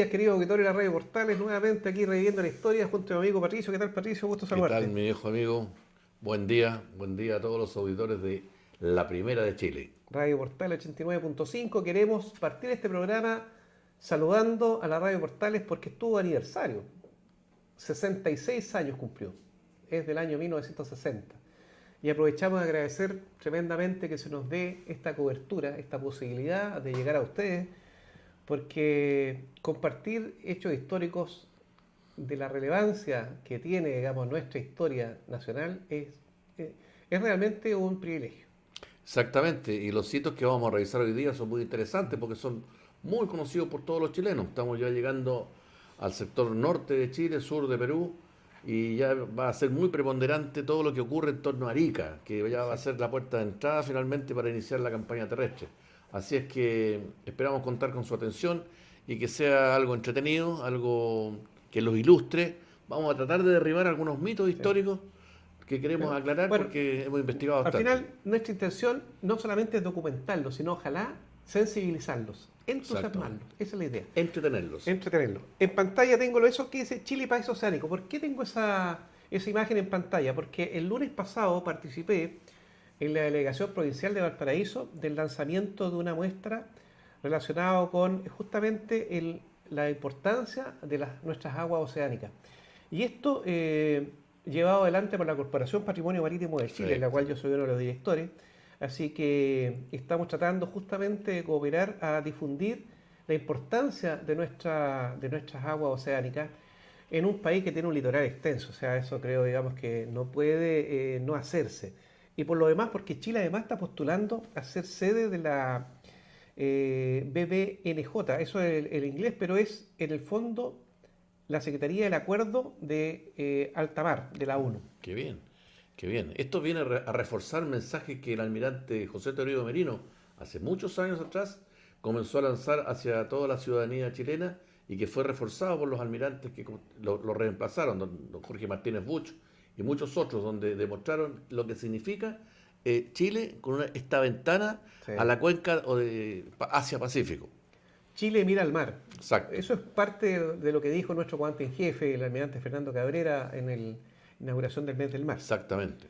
días, querido auditorio de la Radio Portales, nuevamente aquí reviviendo la historia junto a mi amigo Patricio. ¿Qué tal, Patricio? Gusto ¿Qué saludarte. tal, mi viejo amigo? Buen día a todos los auditores de La Primera de Chile. Radio Portales 89.5. Queremos partir este programa saludando a la Radio Portales porque estuvo de aniversario. 66 años cumplió. Es del año 1960. Y aprovechamos de agradecer tremendamente que se nos dé esta cobertura, esta posibilidad de llegar a ustedes, porque compartir hechos históricos de la relevancia que tiene, digamos, nuestra historia nacional es realmente un privilegio. Exactamente, y los sitios que vamos a revisar hoy día son muy interesantes porque son muy conocidos por todos los chilenos. Estamos ya llegando al sector norte de Chile, sur de Perú, y ya va a ser muy preponderante todo lo que ocurre en torno a Arica, que ya va a ser la puerta de entrada finalmente para iniciar la campaña terrestre. Así es que esperamos contar con su atención y que sea algo entretenido, algo que los ilustre. Vamos a tratar de derribar algunos mitos históricos que queremos aclarar Bueno, porque hemos investigado al bastante. final nuestra intención no solamente es documentarlos, sino ojalá sensibilizarlos, entusiasmarlos. Esa es la idea. Entretenerlos. Entretenerlos. En pantalla tengo eso que dice Chile País Oceánico. ¿Por qué tengo esa imagen en pantalla? Porque el lunes pasado participé en la delegación provincial de Valparaíso del lanzamiento de una muestra relacionada con justamente la importancia de nuestras aguas oceánicas. Y esto llevado adelante por la Corporación Patrimonio Marítimo de Chile, en la cual yo soy uno de los directores. Así que estamos tratando justamente de cooperar a difundir la importancia de nuestras aguas oceánicas en un país que tiene un litoral extenso. O sea, eso creo, digamos, que no puede no hacerse. Y por lo demás, porque Chile además está postulando a ser sede de la BBNJ, eso es el inglés, pero es en el fondo la Secretaría del Acuerdo de Alta Mar, de la ONU. Qué bien, qué bien. Esto viene a reforzar mensajes que el almirante José Toribio Merino, hace muchos años atrás, comenzó a lanzar hacia toda la ciudadanía chilena y que fue reforzado por los almirantes que lo reemplazaron, don Jorge Martínez Buch y muchos otros, donde demostraron lo que significa Chile con esta ventana a la cuenca de Asia-Pacífico. Chile mira al mar. Exacto. Eso es parte de lo que dijo nuestro comandante en jefe, el almirante Fernando Cabrera, en la inauguración del mes del mar. Exactamente.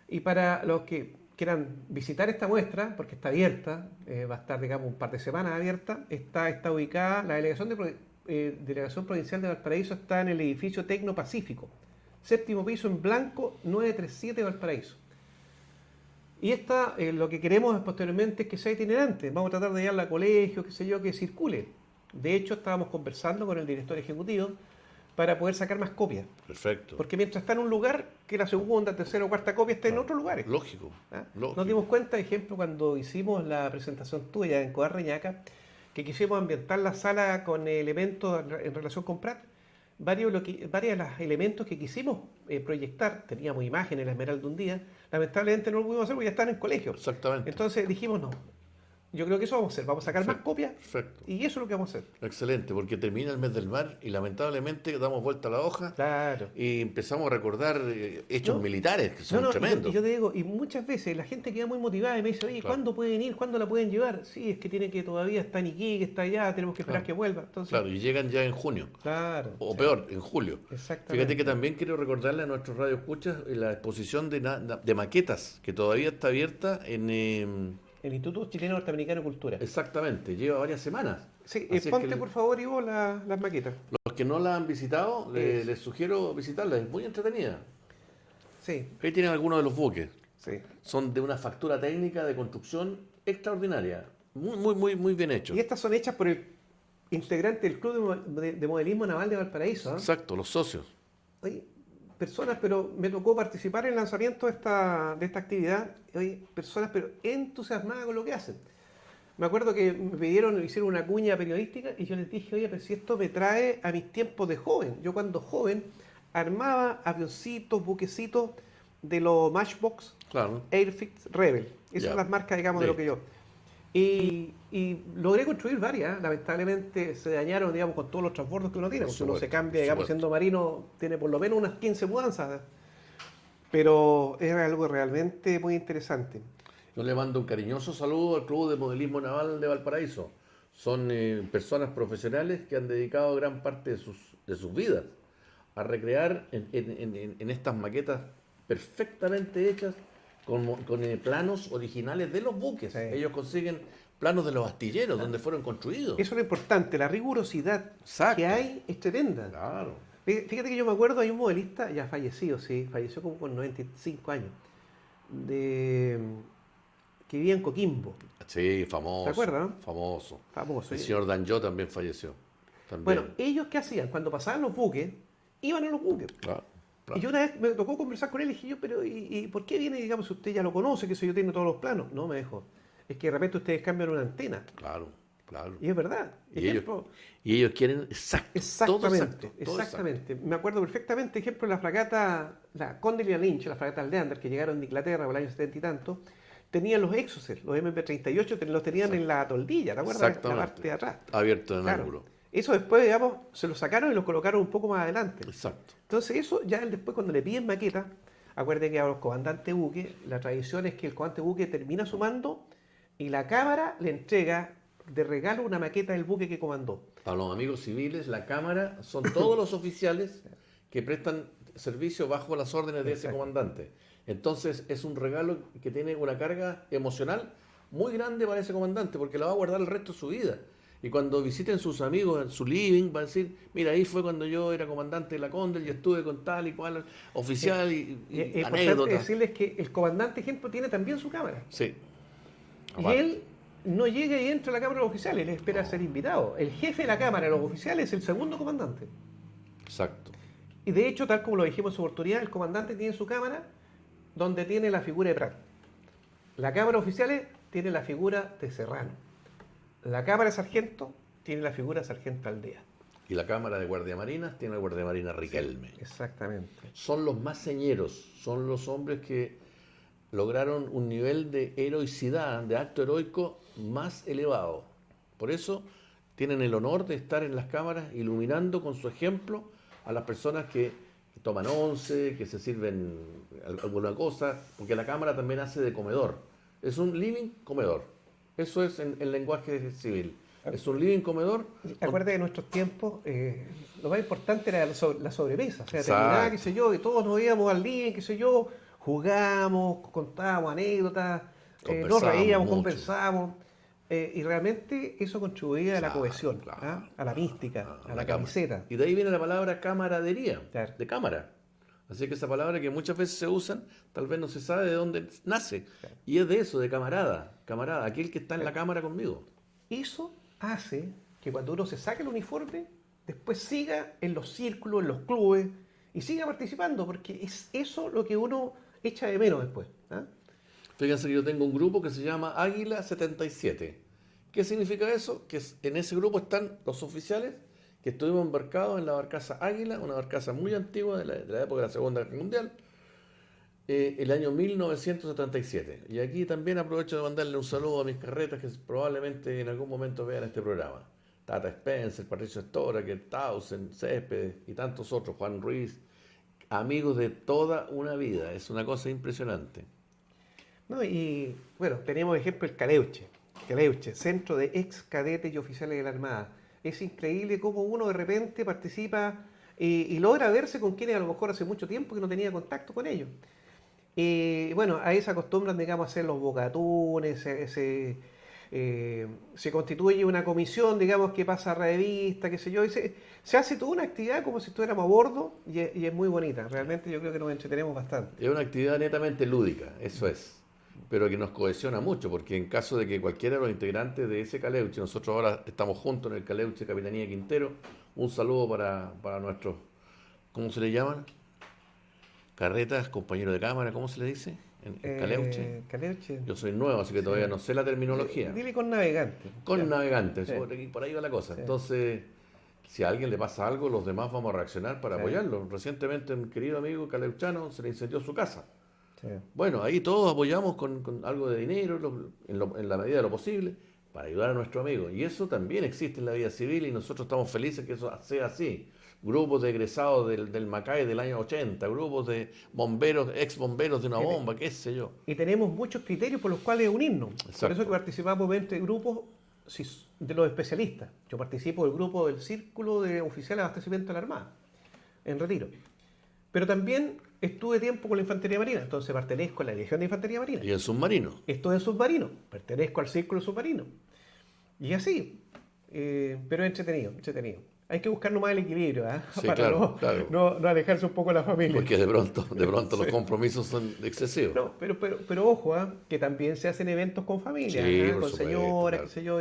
Y para los que quieran visitar esta muestra, porque está abierta, va a estar, digamos, un par de semanas abierta, está ubicada, la Delegación Provincial de Valparaíso está en el edificio Tecno Pacífico, 7º piso en blanco, 937 Valparaíso. Y lo que queremos posteriormente es que sea itinerante. Vamos a tratar de llevarla a colegios, qué sé yo, que circule. De hecho, estábamos conversando con el director ejecutivo para poder sacar más copias. Perfecto. Porque mientras está en un lugar, que la segunda, tercera o cuarta copia esté en otros lugares. Lógico. Nos dimos cuenta, ejemplo, cuando hicimos la presentación tuya en Coar Reñaca, que quisimos ambientar la sala con elementos en relación con Prat. Varios de los elementos que quisimos proyectar, teníamos imágenes, la Esmeralda un día, lamentablemente no lo pudimos hacer porque ya están en el colegio. Exactamente. Entonces dijimos, no, yo creo que eso vamos a hacer, vamos a sacar más copias. Perfecto. Y eso es lo que vamos a hacer. Excelente, porque termina el mes del mar y lamentablemente damos vuelta a la hoja. Claro. Y empezamos a recordar hechos militares que son tremendos. Y yo te digo, y muchas veces la gente queda muy motivada y me dice, oye, Claro. ¿cuándo pueden ir? ¿Cuándo la pueden llevar? Sí, es que tiene que todavía está en Iquique, está allá, tenemos que esperar que vuelva. Entonces, Claro, y llegan ya en junio. Claro. O peor, en julio. Exactamente. Fíjate que también quiero recordarle a nuestros radioescuchas la exposición de maquetas, que todavía está abierta en... El Instituto Chileno Norteamericano de Cultura. Exactamente, lleva varias semanas. Sí, Así es ponte que por favor, Ivo, las maquetas. los que no la han visitado, les sugiero visitarla, es muy entretenida. Sí, Ahí tienen algunos de los buques. sí. Son de una factura técnica de construcción extraordinaria. Muy bien hecho. Y estas son hechas por el integrante del Club de Modelismo Naval de Valparaíso. ¿Eh? Exacto, los socios. Oye, personas, pero me tocó participar en el lanzamiento de esta actividad. Oye, personas, pero entusiasmadas con lo que hacen. Me acuerdo que me hicieron una cuña periodística y yo les dije, oye, pero si esto me trae a mis tiempos de joven. Yo cuando joven armaba avioncitos, buquecitos de los Matchbox, Claro. Airfix, Rebel. Esas Ya. son las marcas, digamos, de lo que yo. Y logré construir varias. Lamentablemente se dañaron, digamos, con todos los transbordos que uno tiene. Por Porque uno se supuesto, cambia, por digamos, supuesto. siendo marino, tiene por lo menos unas 15 mudanzas. Pero era algo realmente muy interesante. Yo le mando un cariñoso saludo al Club de Modelismo Naval de Valparaíso. Son personas profesionales que han dedicado gran parte de sus vidas a recrear en estas maquetas perfectamente hechas con planos originales de los buques. Sí. Ellos consiguen planos de los astilleros donde fueron construidos. Eso es lo importante, la rigurosidad Exacto. que hay es tremenda. Claro. Fíjate que yo me acuerdo, hay un modelista ya fallecido, sí, falleció como con 95 años, que vivía en Coquimbo, Sí, famoso. ¿te acuerdas, no? Famoso. Famoso. El señor Danjó también falleció. También. Bueno, ellos ¿qué hacían? Cuando pasaban los buques, iban a los buques. Claro, Y yo una vez me tocó conversar con él y dije yo, pero ¿y por qué viene, digamos, si usted ya lo conoce, que sé yo, tiene todos los planos? No, me dijo, es que de repente ustedes cambian una antena. claro, claro. Y es verdad. Y ellos quieren todo Exactamente, todo exactamente. Me acuerdo perfectamente, ejemplo, la fragata, la Conde Lynch, la fragata Leander, que llegaron de Inglaterra por el año 70 y tanto, tenían los Exocet, los MP-38, los tenían en la toldilla, ¿te acuerdas? La Exactamente. parte de atrás. Abierto en Claro. ángulo. Eso después, digamos, se lo sacaron y los colocaron un poco más adelante. Exacto. Entonces eso ya después cuando le piden maqueta, acuérdense que a los comandantes buque, la tradición es que el comandante buque termina su mando y la cámara le entrega de regalo una maqueta del buque que comandó. Para los amigos civiles, la Cámara son todos los oficiales que prestan servicio bajo las órdenes de ese Exacto. comandante. Entonces es un regalo que tiene una carga emocional muy grande para ese comandante, porque la va a guardar el resto de su vida. Y cuando visiten sus amigos en su living, va a decir, mira, ahí fue cuando yo era comandante de la Condel y estuve con tal y cual oficial y Es importante anécdotas. decirles que el comandante, ejemplo, tiene también su cámara. Sí. Y Aparte. él no llega y entra a la cámara de los oficiales, él espera ser invitado. El jefe de la cámara de los oficiales es el segundo comandante. Exacto. Y de hecho, tal como lo dijimos en su oportunidad, el comandante tiene su cámara donde tiene la figura de Prat. La cámara de oficiales tiene la figura de Serrano. La cámara de sargento tiene la figura de sargento Aldea. Y la Cámara de Guardiamarinas tiene el guardiamarina Riquelme. Exactamente. Son los más señeros, son los hombres que lograron un nivel de heroicidad, de acto heroico más elevado. Por eso tienen el honor de estar en las cámaras iluminando con su ejemplo a las personas que toman once, que se sirven alguna cosa, porque la cámara también hace de comedor. Es un living comedor. Eso es en el lenguaje civil. Es un living comedor. Acuérdate que en nuestros tiempos lo más importante era la sobremesa. O sea, Exacto. terminaba, qué sé yo, y todos nos íbamos al living, qué sé yo, jugábamos, contábamos anécdotas, nos Conversábamos reíamos, mucho. conversábamos. Y realmente eso contribuía a la Claro, cohesión, claro, ¿ah? A la mística, a la cámara. camiseta. Y de ahí viene la palabra camaradería, Claro. de cámara. Así que esa palabra que muchas veces se usan, tal vez no se sabe de dónde nace. Claro. Y es de eso, de camarada, aquel que está en la cámara conmigo. Eso hace que cuando uno se saque el uniforme, después siga en los círculos, en los clubes, y siga participando, porque es eso lo que uno echa de menos después. ¿Ah? Fíjense que yo tengo un grupo que se llama Águila 77. ¿Qué significa eso? Que en ese grupo están los oficiales que estuvimos embarcados en la barcaza Águila, una barcaza muy antigua de la época de la Segunda Guerra Mundial, el año 1977. Y aquí también aprovecho de mandarle un saludo a mis carretas que probablemente en algún momento vean este programa. Tata Spencer, Patricio Storaker, Tausen, Céspedes y tantos otros, Juan Ruiz, amigos de toda una vida. Es una cosa impresionante. ¿No? Y bueno, tenemos ejemplo el Caleuche, centro de ex cadetes y oficiales de la Armada. Es increíble cómo uno de repente participa y logra verse con quienes a lo mejor hace mucho tiempo que no tenía contacto con ellos. Bueno, ahí se acostumbran, digamos, a hacer los bocatunes, se constituye una comisión, digamos, que pasa revista, qué sé yo, y se hace toda una actividad como si estuviéramos a bordo y es muy bonita. Realmente yo creo que nos entretenemos bastante. Es una actividad netamente lúdica, eso es, pero que nos cohesiona mucho, porque en caso de que cualquiera de los integrantes de ese Caleuche, nosotros ahora estamos juntos en el Caleuche Capitanía Quintero, un saludo para nuestros, ¿cómo se le llaman? Carretas, compañero de cámara, ¿cómo se le dice? En Caleuche. Caleuche. Yo soy nuevo, así que todavía no sé la terminología. Dile con navegante. Con Ya. navegantes, Sí. por ahí va la cosa. Sí. Entonces, si a alguien le pasa algo, los demás vamos a reaccionar para Sí. apoyarlo. Recientemente, un querido amigo caleuchano se le incendió su casa. Sí. Bueno, ahí todos apoyamos con algo de dinero, en la medida de lo posible, para ayudar a nuestro amigo. Y eso también existe en la vida civil y nosotros estamos felices que eso sea así. Grupos de egresados del Macay del año 80, grupos de bomberos, ex bomberos de una Sí. bomba, qué sé yo. Y tenemos muchos criterios por los cuales unirnos. Por Exacto. eso que participamos entre grupos, si de los especialistas. Yo participo del grupo del Círculo de Oficiales de Abastecimiento de la Armada, en retiro. Pero también estuve tiempo con la Infantería Marina, entonces pertenezco a la Legión de Infantería Marina. Y el submarino. Estuve en submarino, pertenezco al Círculo Submarino. Y así, pero entretenido, entretenido. Hay que buscar nomás el equilibrio, ¿eh? Sí, Para claro, claro. no alejarse un poco de la familia. Porque de pronto Sí. los compromisos son excesivos. No, pero ojo, que también se hacen eventos con familia, Sí, por con supuesto, señoras, claro. qué sé yo.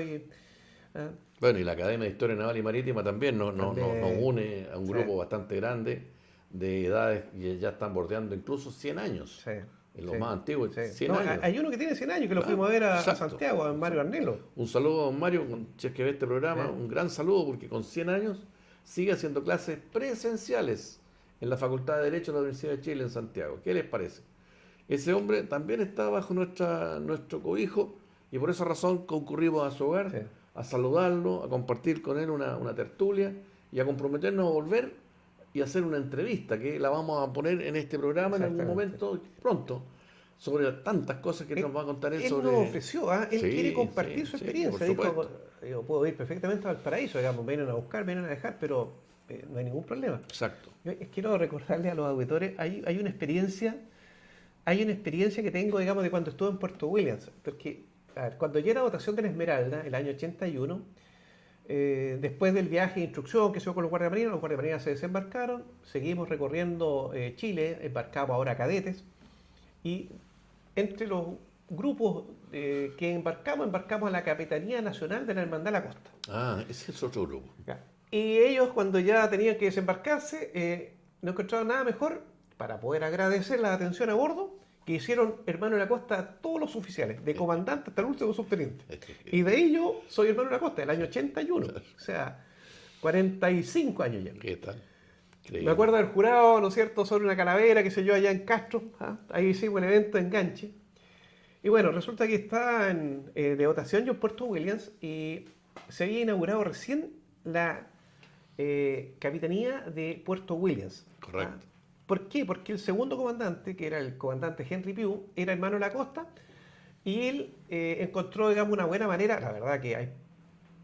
¿Ah? Bueno, y la Academia de Historia Naval y Marítima también nos También. une a un Sí. grupo bastante grande de edades que ya están bordeando incluso 100 años. Sí, En los sí, más antiguos, sí. 100 No, años. hay uno que tiene 100 años, que lo Claro, fuimos a ver a exacto. Santiago, a Mario Arnelo. Un saludo a don Mario, si es que ve este programa, Sí. un gran saludo porque con 100 años sigue haciendo clases presenciales en la Facultad de Derecho de la Universidad de Chile en Santiago. ¿Qué les parece? Ese hombre también está bajo nuestro cobijo y por esa razón concurrimos a su hogar Sí. a saludarlo, a compartir con él una tertulia y a comprometernos a volver y hacer una entrevista que la vamos a poner en este programa en algún Exactamente. momento pronto sobre tantas cosas que nos va a contar él Él sobre... nos ofreció, él Sí, quiere compartir sí, su sí, experiencia. por Dijo, supuesto. yo puedo ir perfectamente al paraíso, digamos, vienen a buscar, vienen a dejar, pero no hay ningún problema. Exacto. Yo quiero recordarle a los auditores, hay una experiencia que tengo, digamos, de cuando estuve en Puerto Williams. Porque, a ver, cuando ya era votación de la Esmeralda, el año 81, después del viaje de instrucción que se hizo con los guardias marinas se desembarcaron, seguimos recorriendo Chile, embarcamos ahora cadetes, y entre los grupos que embarcamos a la Capitanía Nacional de la Hermandad de la Costa. Ah, ese es otro grupo. Ya. Y ellos, cuando ya tenían que desembarcarse, no encontraron nada mejor para poder agradecer la atención a bordo que hicieron hermano de la Costa a todos los oficiales, de comandante hasta el último subteniente. Y de ahí yo soy hermano de la Costa, del año 81, o sea, 45 años ya. ¿Qué tal? Me Increíble. acuerdo del jurado, ¿no es cierto?, sobre una calavera, qué sé yo, allá en Castro, ahí hicimos un evento de enganche. Y bueno, resulta que está de votación yo en Puerto Williams y se había inaugurado recién la Capitanía de Puerto Williams. Correcto. ¿Por qué? Porque el segundo comandante, que era el comandante Henry Pugh, era hermano de la Costa y él encontró, digamos, una buena manera. La verdad que hay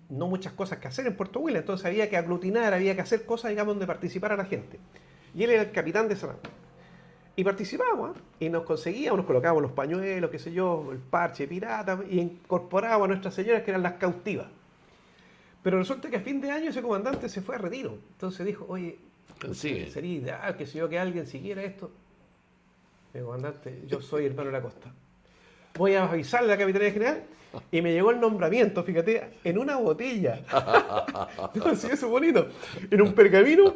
no muchas cosas que hacer en Puerto Williams, entonces había que aglutinar, había que hacer cosas, digamos, donde participara la gente. Y él era el capitán de esa nave. Y participábamos, y nos conseguíamos, nos colocábamos los pañuelos, qué sé yo, el parche pirata, y incorporábamos a nuestras señoras que eran las cautivas. Pero resulta que a fin de año ese comandante se fue a retiro. Entonces dijo, oye, Sigue. sería ideal que si yo que alguien siguiera esto. El comandante, yo soy hermano de la Costa. Voy a avisarle a la Capitanía General y me llegó el nombramiento, fíjate, en una botella. Entonces, eso es bonito. En un pergamino,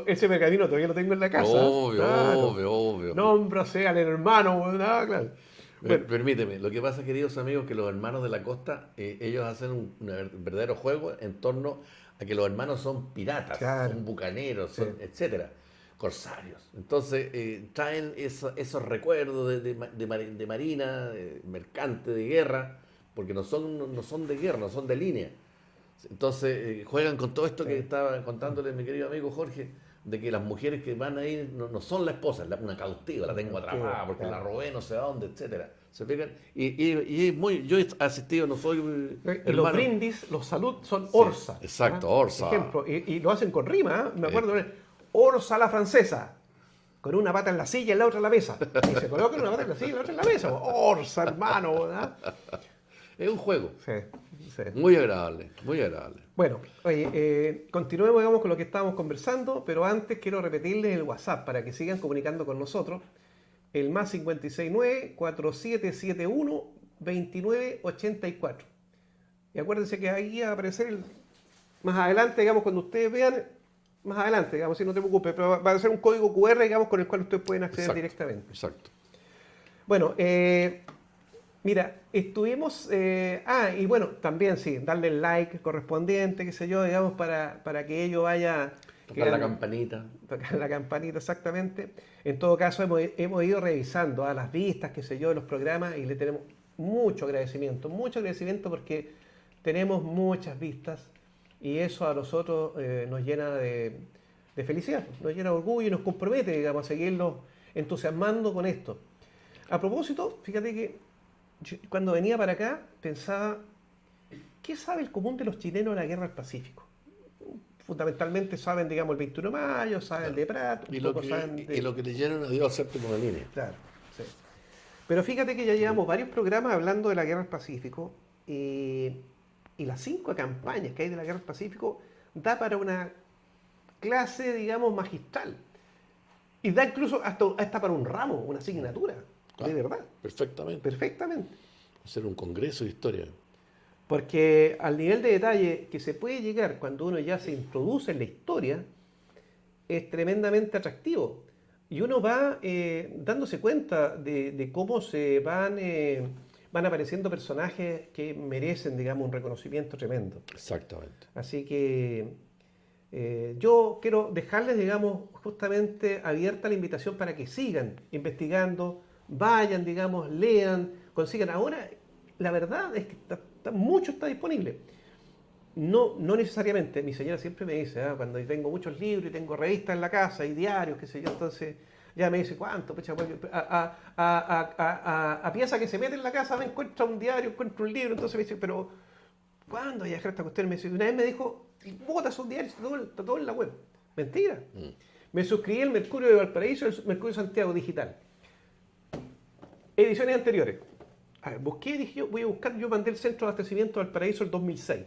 ese pergamino todavía lo tengo en la casa. Obvio, Claro. obvio. Nómbrase al hermano. Claro. Bueno, Permíteme, lo que pasa, queridos amigos, que los hermanos de la costa, ellos hacen un verdadero juego en torno a que los hermanos son piratas, Claro. son bucaneros, Sí. etcétera, corsarios. Entonces traen esos recuerdos de marina, mercante, de guerra, porque no son de guerra, no son de línea. Entonces juegan con todo esto que Sí. estaba contándole mi querido amigo Jorge, de que las mujeres que van a ir no son la esposa, es una cautiva, la tengo atrapada porque Claro. la robé no sé a dónde, etcétera. ¿Se fijan? Y es muy, yo he asistido, no soy y los hermano. brindis, los salud son Sí, orsa. exacto, ¿ah? orsa. Ejemplo, y lo hacen con rima. Me acuerdo, orsa a la francesa, con una pata en la silla y la otra en la mesa. Y se colocan una pata en la silla y la otra en la mesa. Orsa, hermano. ¿Ah? Es un juego Sí, sí. muy agradable, muy agradable. Bueno, oye, continuemos, digamos, con lo que estábamos conversando, pero antes quiero repetirles el WhatsApp para que sigan comunicando con nosotros. El más 569-4771-2984. Y acuérdense que ahí va a aparecer más adelante, digamos, cuando ustedes vean, más adelante, digamos, si no te preocupes, pero va a aparecer un código QR, digamos, con el cual ustedes pueden acceder Exacto, directamente. Exacto. Bueno, mira, estuvimos... y bueno, también sí, darle el like correspondiente, qué sé yo, digamos, para que ello vaya... Tocar la creando- campanita. Tocar la campanita, exactamente. En todo caso, hemos ido revisando a las vistas, qué sé yo, de los programas y le tenemos mucho agradecimiento porque tenemos muchas vistas y eso a nosotros nos llena de felicidad, nos llena de orgullo y nos compromete, digamos, a seguirnos entusiasmando con esto. A propósito, fíjate que yo, cuando venía para acá pensaba ¿qué sabe el común de los chilenos de la guerra del Pacífico? Fundamentalmente saben, digamos, el 21 de mayo, saben Claro. de Prat, un poco saben de... Y lo que leyeron a Dios al séptimo de línea. Claro, sí. Pero fíjate que ya llevamos varios programas hablando de la guerra del Pacífico y las 5 campañas que hay de la guerra del Pacífico da para una clase, digamos, magistral. Y da incluso hasta para un ramo, una asignatura, Claro. de verdad, Perfectamente. perfectamente. Hacer un congreso de historia. Porque al nivel de detalle que se puede llegar cuando uno ya se introduce en la historia, es tremendamente atractivo. Y uno va dándose cuenta de cómo van apareciendo personajes que merecen, digamos, un reconocimiento tremendo. Exactamente. Así que yo quiero dejarles, digamos, justamente abierta la invitación para que sigan investigando, vayan, digamos, lean, consigan. Ahora, la verdad es que mucho está disponible. No necesariamente, mi señora siempre me dice, cuando tengo muchos libros y tengo revistas en la casa y diarios, qué sé yo, entonces ya me dice, ¿cuánto? Pucha, a pieza que se mete en la casa me encuentra un diario, encuentra un libro, entonces me dice, pero ¿cuándo voy a dejar esta cuestión? Me dice, una vez me dijo, bota esos diarios, está todo en la web. Mentira. Me suscribí al Mercurio de Valparaíso y al Mercurio de Santiago Digital. Ediciones anteriores. A ver, busqué, dije yo, voy a buscar, yo mandé el Centro de Abastecimiento de Valparaíso el 2006.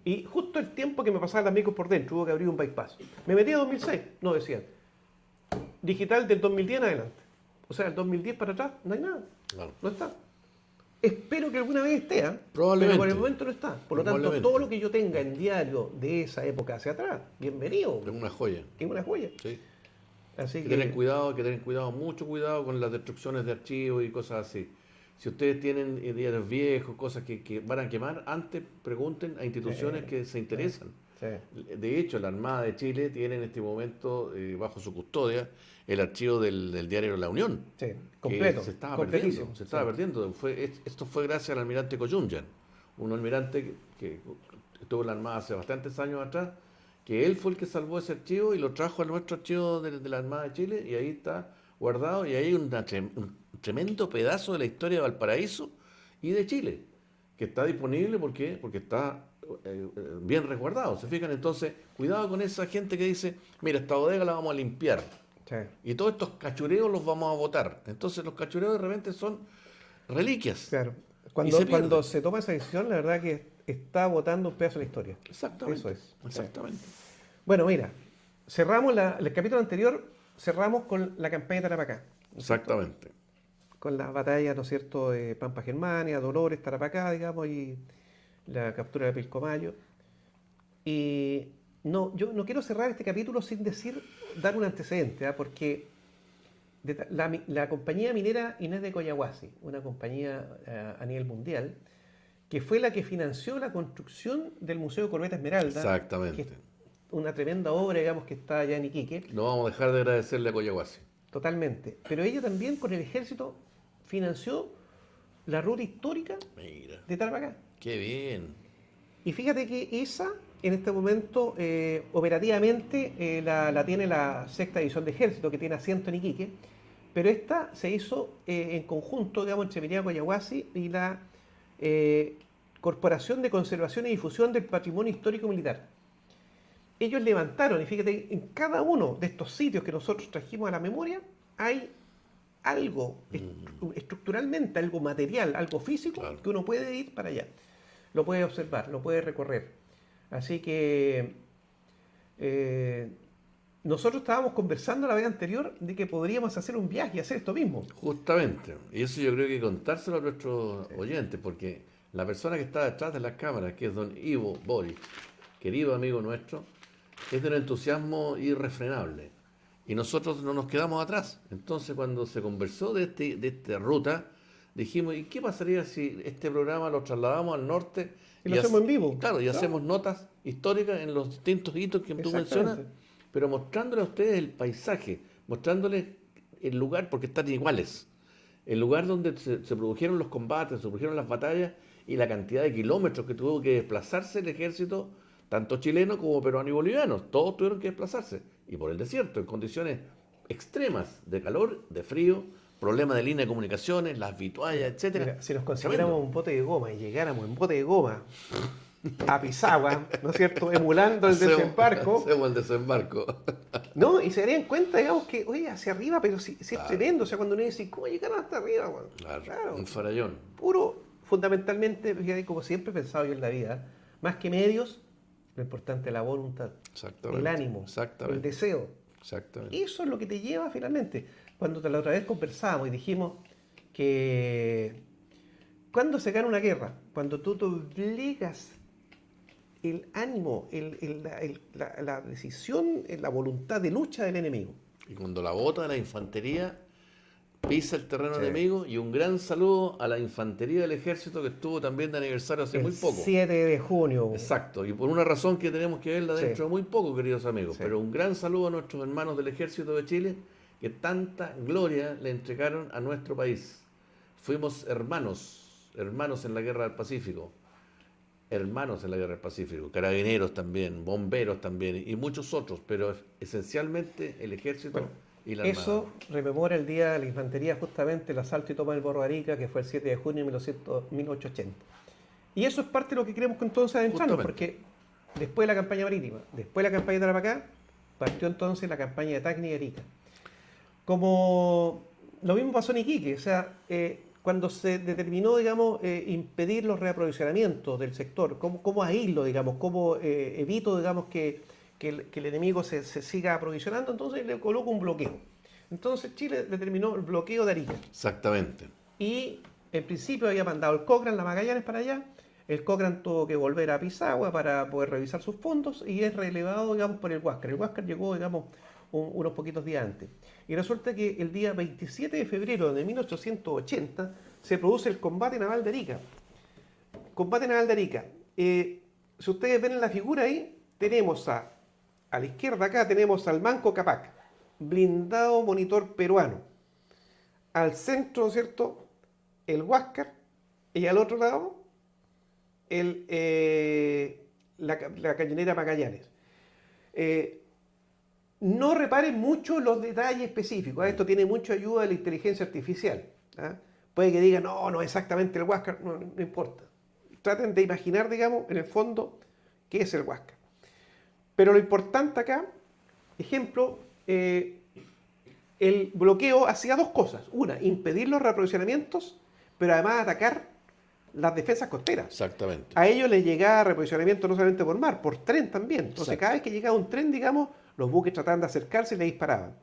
Y justo el tiempo que me pasaban las micros por dentro, hubo que abrir un bypass. Me metí a 2006, no decían. Digital del 2010 en adelante. O sea, el 2010 para atrás, no hay nada. Claro. No está. Espero que alguna vez esté, Probablemente. pero por el momento no está. Por lo tanto, Probablemente. todo lo que yo tenga en diario de esa época hacia atrás, bienvenido. Es una joya. Es una joya. Sí. Así Hay que que tener cuidado, mucho cuidado con las destrucciones de archivos y cosas así. Si ustedes tienen diarios viejos, cosas que van a quemar, antes pregunten a instituciones que se interesan. sí. De hecho, la Armada de Chile tiene en este momento bajo su custodia el archivo del diario La Unión. Sí, que completo. se estaba completísimo. perdiendo. Se estaba perdiendo. Esto fue gracias al almirante Coyunyan, un almirante que estuvo en la Armada hace bastantes años atrás, que él fue el que salvó ese archivo y lo trajo a nuestro archivo de la Armada de Chile y ahí está guardado y ahí hay un tremendo pedazo de la historia de Valparaíso y de Chile que está disponible porque está bien resguardado. ¿Se fijan? Entonces, cuidado con esa gente que dice, mira, esta bodega la vamos a limpiar Sí. y todos estos cachureos los vamos a botar. Entonces los cachureos de repente son reliquias. Claro. Y Cuando, se cuando pierde. se toma esa decisión, la verdad que está botando un pedazo de la historia. Exactamente. Eso es. Exactamente. Bueno, mira, cerramos el capítulo anterior, cerramos con la campaña de Tarapacá. ¿no es cierto? Exactamente. Con las batallas, ¿no es cierto?, de Pampa Germania, Dolores, Tarapacá, digamos, y la captura de Pilcomayo. Y no, yo no quiero cerrar este capítulo sin dar un antecedente, porque la compañía minera Inés de Collahuasi, una compañía a nivel mundial, que fue la que financió la construcción del Museo Corbeta Esmeralda, Exactamente. que es una tremenda obra, digamos, que está allá en Iquique, No vamos a dejar de agradecerle a Coyahuasi. totalmente. Pero ella también con el ejército financió la ruta histórica Mira, de Tarapacá. qué bien. Y fíjate que esa, en este momento, operativamente la tiene la sexta división de ejército, que tiene asiento en Iquique, pero esta se hizo en conjunto, digamos, entre Minera Collahuasi y la Corporación de Conservación y Difusión del Patrimonio Histórico Militar. Ellos levantaron, y fíjate, en cada uno de estos sitios que nosotros trajimos a la memoria, hay algo estructuralmente, algo material, algo físico, Claro. que uno puede ir para allá. Lo puede observar, lo puede recorrer. Así que nosotros estábamos conversando la vez anterior de que podríamos hacer un viaje y hacer esto mismo. Justamente. Y eso yo creo que contárselo a nuestros oyentes, porque la persona que está detrás de las cámaras, que es don Ivo Boris, querido amigo nuestro, es de un entusiasmo irrefrenable. Y nosotros no nos quedamos atrás. Entonces, cuando se conversó de esta ruta, dijimos, ¿y qué pasaría si este programa lo trasladamos al norte? Y lo hacemos en vivo. Claro, y Claro. hacemos notas históricas en los distintos hitos que tú mencionas, pero mostrándole a ustedes el paisaje, mostrándoles el lugar, porque están iguales. El lugar donde se produjeron los combates, se produjeron las batallas y la cantidad de kilómetros que tuvo que desplazarse el ejército, tanto chileno como peruano y boliviano. Todos tuvieron que desplazarse. Y por el desierto, en condiciones extremas de calor, de frío, problemas de línea de comunicaciones, las vituallas, etcétera. Mira, si nos consiguiéramos un bote de goma y llegáramos en bote de goma a Pisagua, ¿no es cierto?, emulando el desembarco, Hacemos el desembarco. ¿no? Y se darían cuenta, digamos, que, oye, hacia arriba, pero si es Claro. tremendo. O sea, cuando uno dice, ¿cómo llegaron hasta arriba, weón? Claro, un farallón. Puro, fundamentalmente, fíjate, como siempre he pensado yo en la vida, más que medios, lo importante es la voluntad, Exactamente. el ánimo, el Exactamente. deseo. Exactamente. Eso es lo que te lleva finalmente. Cuando la otra vez conversábamos y dijimos que cuando se gana una guerra, cuando tú te obligas el ánimo, la decisión, la voluntad de lucha del enemigo. Y cuando la bota de la infantería pisa el terreno Sí. enemigo, y un gran saludo a la infantería del ejército que estuvo también de aniversario hace El muy poco. 7 de junio. Exacto, y por una razón que tenemos que verla Sí. dentro de muy poco, queridos amigos. Sí. Pero un gran saludo a nuestros hermanos del ejército de Chile, que tanta gloria le entregaron a nuestro país. Fuimos hermanos en la guerra del Pacífico. Hermanos en la guerra del Pacífico, carabineros también, bomberos también, y muchos otros, pero esencialmente el ejército Bueno, y la armada. eso rememora el día de la infantería, justamente el asalto y toma del Morro de Arica, que fue el 7 de junio de 1880. Y eso es parte de lo que queremos entonces adentrarnos, Justamente. porque después de la campaña marítima, después de la campaña de Tarapacá, partió entonces la campaña de Tacna y Arica. Como lo mismo pasó en Iquique, o sea, cuando se determinó, digamos, impedir los reaprovisionamientos del sector, cómo aíslo, digamos, cómo evito, digamos, que el enemigo se siga aprovisionando, entonces le coloco un bloqueo. Entonces Chile determinó el bloqueo de Arica. Exactamente. Y en principio había mandado el Cochrane, la Magallanes, para allá. El Cochrane tuvo que volver a Pisagua para poder revisar sus fondos y es relevado, digamos, por el Huáscar. El Huáscar llegó, digamos, unos poquitos días antes. Y resulta que el día 27 de febrero de 1880 se produce el combate naval de Arica. Combate naval de Arica. Si ustedes ven en la figura ahí, tenemos a la izquierda acá tenemos al Manco Cápac, blindado monitor peruano. Al centro, ¿no es cierto?, el Huáscar, y al otro lado, la cañonera Magallanes. No reparen mucho los detalles específicos. Esto tiene mucha ayuda de la inteligencia artificial. ¿Ah? Puede que digan, no exactamente el Huáscar, no importa. Traten de imaginar, digamos, en el fondo, qué es el Huáscar. Pero lo importante acá, ejemplo, el bloqueo hacía dos cosas. Una, impedir los reaprovisionamientos, pero además atacar las defensas costeras. Exactamente. A ellos les llegaba reaprovisionamiento no solamente por mar, por tren también. Entonces, Exacto. cada vez que llegaba un tren, digamos, los buques trataban de acercarse y le disparaban.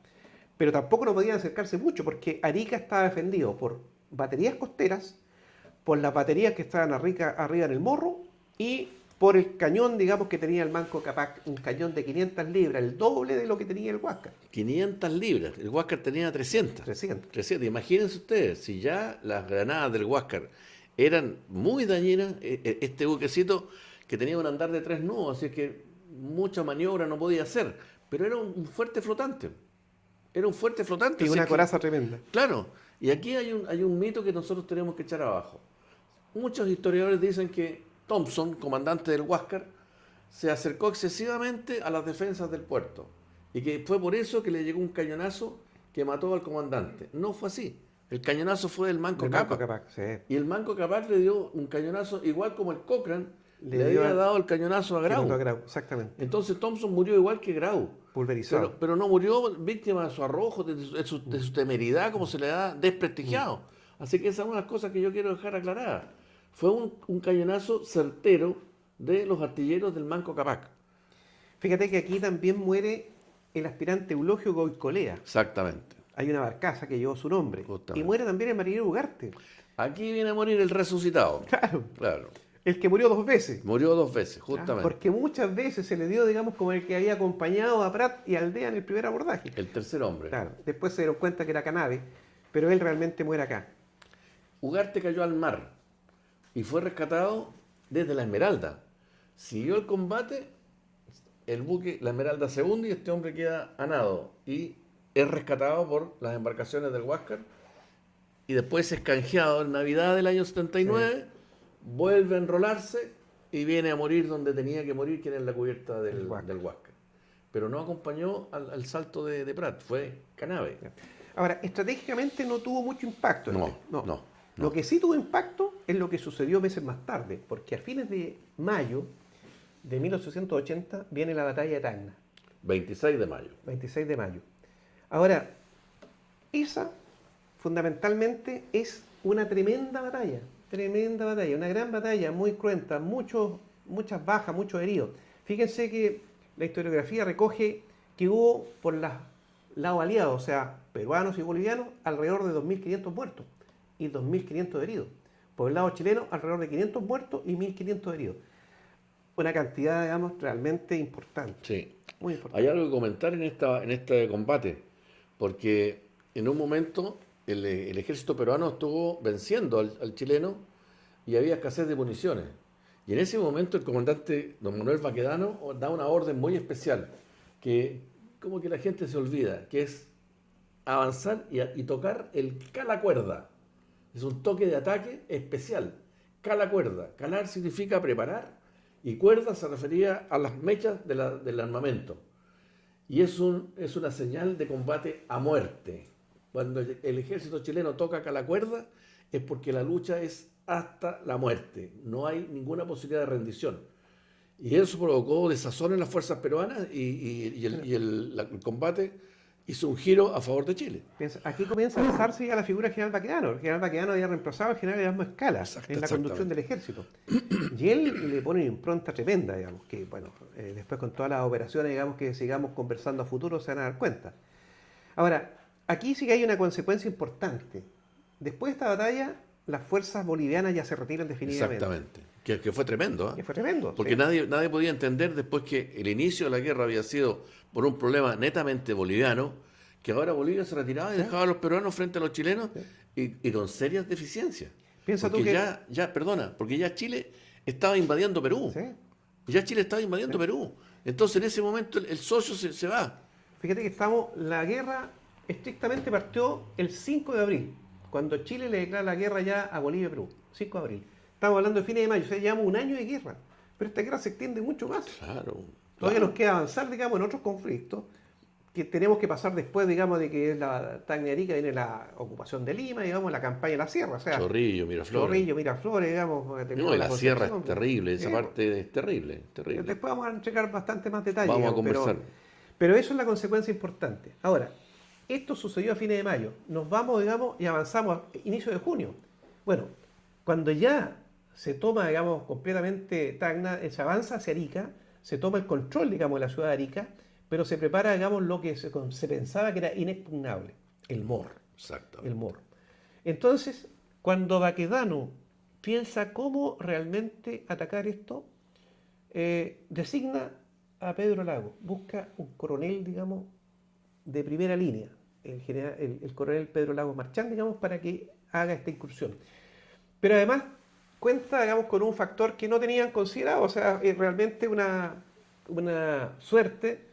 Pero tampoco no podían acercarse mucho, porque Arica estaba defendido por baterías costeras, por las baterías que estaban arriba en el morro y por el cañón, digamos, que tenía el Manco Cápac, un cañón de 500 libras, el doble de lo que tenía el Huáscar. 500 libras. El Huáscar tenía 300. 300. 300. Imagínense ustedes, si ya las granadas del Huáscar eran muy dañinas, este buquecito que tenía un andar de 3 nudos, así que mucha maniobra no podía hacer, pero era un fuerte flotante. Era un fuerte flotante. Y así una que, coraza tremenda. claro, y aquí hay un mito que nosotros tenemos que echar abajo. Muchos historiadores dicen que Thompson, comandante del Huáscar, se acercó excesivamente a las defensas del puerto y que fue por eso que le llegó un cañonazo que mató al comandante. No fue así. El cañonazo fue del Manco El Manco Cápac. Cápac, sí. Y el Manco Cápac le dio un cañonazo igual como el Cochrane Le le dio había al- dado el cañonazo a Grau. Exactamente. Entonces Thompson murió igual que Grau. Pulverizado. Pero no murió víctima de su arrojo, de su temeridad, como se le da desprestigiado. Así que esa es una de las cosas que yo quiero dejar aclarada. Fue un cañonazo certero de los artilleros del Manco Cápac. Fíjate que aquí también muere el aspirante Eulogio Goicolea. Exactamente. Hay una barcaza que llevó su nombre. Justamente. Y muere también el marinero Ugarte. Aquí viene a morir el resucitado. Claro. Claro. El que murió 2 veces. Murió 2 veces, justamente. Porque muchas veces se le dio, digamos, como el que había acompañado a Prat y Aldea en el primer abordaje. El tercer hombre. Claro. Después se dieron cuenta que era Canave, pero él realmente muere acá. Ugarte cayó al mar y fue rescatado desde la Esmeralda. Siguió el combate, el buque, la Esmeralda se hunde y este hombre queda a nado y es rescatado por las embarcaciones del Huáscar y después es canjeado en Navidad del año 79, vuelve a enrolarse y viene a morir donde tenía que morir, que era en la cubierta del Huáscar. Pero no acompañó al salto de Prat, fue Canave. Ahora, estratégicamente no tuvo mucho impacto. No. Lo que sí tuvo impacto es lo que sucedió meses más tarde, porque a fines de mayo de 1880 viene la batalla de Tacna, 26 de mayo. 26 de mayo. Ahora, esa fundamentalmente es una tremenda batalla, una gran batalla, muy cruenta, muchas bajas, muchos heridos. Fíjense que la historiografía recoge que hubo por los lados aliados, o sea, peruanos y bolivianos, alrededor de 2.500 muertos y 2.500 heridos. Por el lado chileno, alrededor de 500 muertos y 1.500 heridos. Una cantidad, digamos, realmente importante. Sí. Muy importante. Hay algo que comentar en este combate, porque en un momento el ejército peruano estuvo venciendo al chileno y había escasez de municiones. Y en ese momento el comandante don Manuel Baquedano da una orden muy especial, que como que la gente se olvida, que es avanzar y tocar el calacuerda. Es un toque de ataque especial. Calacuerda. Calar significa preparar y cuerda se refería a las mechas del armamento. Y es una señal de combate a muerte. Cuando el ejército chileno toca calacuerda es porque la lucha es hasta la muerte. No hay ninguna posibilidad de rendición. Y eso provocó desazón en las fuerzas peruanas y el combate hizo un giro a favor de Chile. Aquí comienza a alzarse ya la figura del general Baquedano. El general Baquedano había reemplazado al general Erasmo Escala en la conducción del ejército. Y él le pone una impronta tremenda, digamos, que bueno, después con todas las operaciones, digamos, que sigamos conversando a futuro se van a dar cuenta. Ahora, aquí sí que hay una consecuencia importante. Después de esta batalla, las fuerzas bolivianas ya se retiran definitivamente. Exactamente. Que fue tremendo, ¿eh? Que fue tremendo. Porque sí. nadie podía entender después que el inicio de la guerra había sido por un problema netamente boliviano, que ahora Bolivia se retiraba y dejaba a los peruanos frente a los chilenos y con serias deficiencias. Piensa porque tú que... porque ya Chile estaba invadiendo Perú. ¿Sí? Ya Chile estaba invadiendo Perú. Entonces en ese momento el socio se va. Fíjate que la guerra estrictamente partió el 5 de abril, cuando Chile le declara la guerra ya a Bolivia y Perú. 5 de abril. Estamos hablando de fines de mayo, o sea, llevamos un año de guerra. Pero esta guerra se extiende mucho más. Claro. Todavía nos queda avanzar, digamos, en otros conflictos que tenemos que pasar después, digamos, de que es la Tacna y Arica, viene la ocupación de Lima, digamos, la campaña de la sierra. O sea, Chorrillo, Miraflores. digamos. No, la sierra es terrible, esa Sí, parte es terrible. después vamos a entregar bastante más detalles. Vamos a digamos, conversar. pero eso es la consecuencia importante. Ahora, esto sucedió a fines de mayo. Nos vamos, digamos, y avanzamos a inicio de junio. Bueno, cuando ya se toma, digamos, completamente Tacna, se avanza hacia Arica, se toma el control, digamos, de la ciudad de Arica, pero se prepara, digamos, lo que se pensaba que era inexpugnable, el Morro. Exacto. El Morro. Entonces, cuando Baquedano piensa cómo realmente atacar esto, designa a Pedro Lago, busca un coronel, digamos, de primera línea, el coronel Pedro Lagos Marchán, digamos, para que haga esta incursión. Pero además cuenta, digamos, con un factor que no tenían considerado, o sea, es realmente una suerte,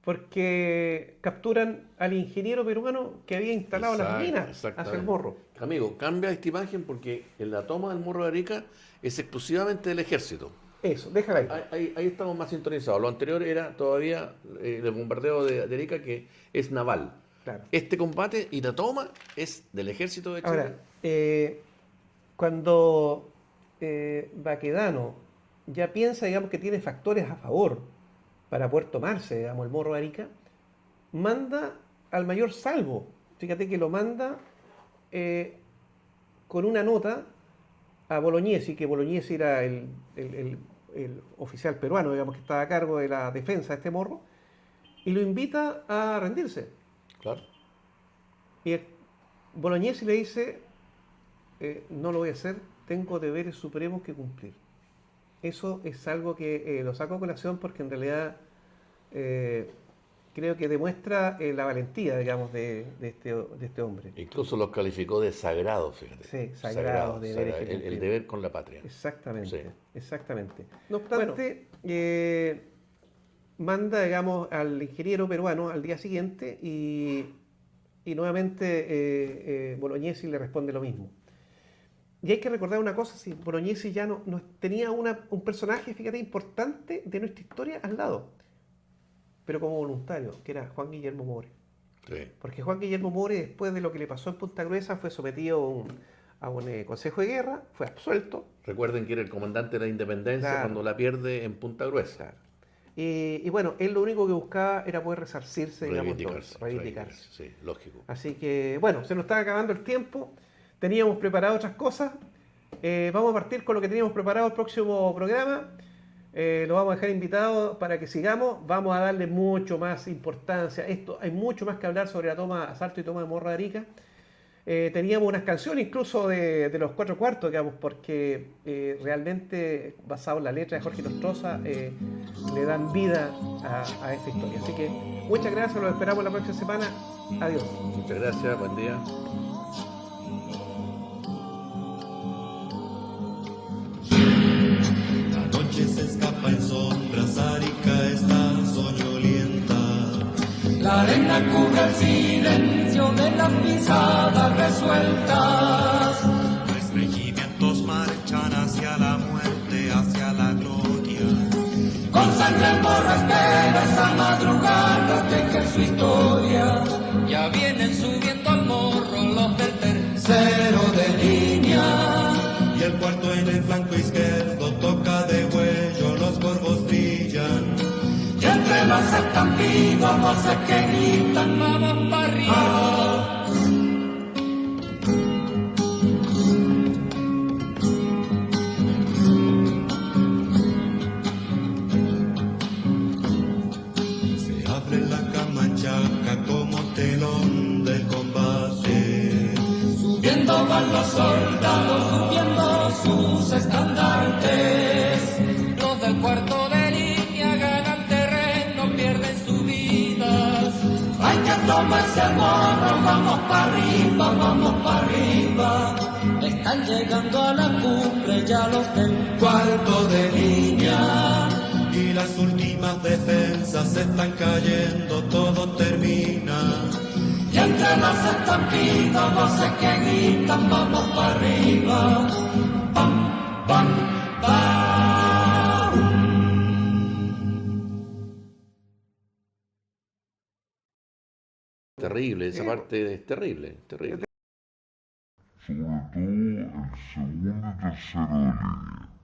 porque capturan al ingeniero peruano que había instalado las minas hacia el Morro. Amigo, cambia esta imagen porque en la toma del Morro de Arica es exclusivamente del ejército. Eso, déjala ahí. Ahí estamos más sintonizados. Lo anterior era todavía el bombardeo de Arica, que es naval. Claro. Este combate y la toma es del ejército de Chile. Ahora, cuando Baquedano ya piensa, digamos, que tiene factores a favor para poder tomarse, digamos, el Morro de Arica, manda al mayor Salvo. Fíjate que lo manda con una nota a Bolognesi, que Bolognesi era el oficial peruano, digamos, que estaba a cargo de la defensa de este morro, y lo invita a rendirse. Claro. Y Bolognesi le dice, no lo voy a hacer, tengo deberes supremos que cumplir. Eso es algo que lo saco a colación porque en realidad creo que demuestra la valentía, digamos, de este hombre. Incluso los calificó de sagrado, fíjate. Sí, sagrado, el deber con la patria. Exactamente, Sí. exactamente. No obstante, manda, digamos, al ingeniero peruano al día siguiente y nuevamente Bolognesi le responde lo mismo. Y hay que recordar una cosa, si Bolognesi ya no tenía un personaje, fíjate, importante de nuestra historia al lado, pero como voluntario, que era Juan Guillermo More. Sí. Porque Juan Guillermo More, después de lo que le pasó en Punta Gruesa, fue sometido a un consejo de guerra, fue absuelto. Recuerden que era el comandante de la Independencia Claro. cuando la pierde en Punta Gruesa. Claro. Y bueno, él lo único que buscaba era poder resarcirse, digamos, todo Reivindicarse, eso, reivindicarse. sí, lógico. Así que, bueno, se nos estaba acabando el tiempo, teníamos preparado otras cosas. Vamos a partir con lo que teníamos preparado el próximo programa. Lo vamos a dejar invitado para que sigamos. Vamos a darle mucho más importancia. Esto, hay mucho más que hablar sobre la toma, asalto y toma de Morro de Arica. Teníamos unas canciones incluso de los cuatro cuartos, digamos, porque realmente, basado en la letra de Jorge Nostroza, le dan vida a esta historia. Así que muchas gracias, los esperamos la próxima semana. Adiós. Muchas gracias, buen día. La noche se escapa en sombras, Arica está soñolienta. La arena cubre el silencio de las pisadas resueltas. Tres regimientos marchan hacia la muerte, hacia la gloria. Con sangre el morro espera esta madrugada, teje su historia. Ya vienen subiendo al morro los del tercero de línea. Y el cuarto en el flanco izquierdo toca de huello, los corvos brillan. Y entre los estampidos voces que gritan, vamos para arriba. Se abre la camanchaca como telón del combate. Subiendo van los soldados, subiendo sus estandartes. Los del cuarto de línea ganan terreno, pierden sus vidas. Hay que tomarse el morro, vamos para arriba, vamos para arriba. Están llegando a la cumbre ya los del cuarto de línea. Y las últimas defensas se están cayendo, todo termina. Y entre los estampidos voces que gritan, vamos para arriba. Pam, pam, pam. Terrible, esa parte es terrible, terrible. Sobre todo el segundo y tercero de línea.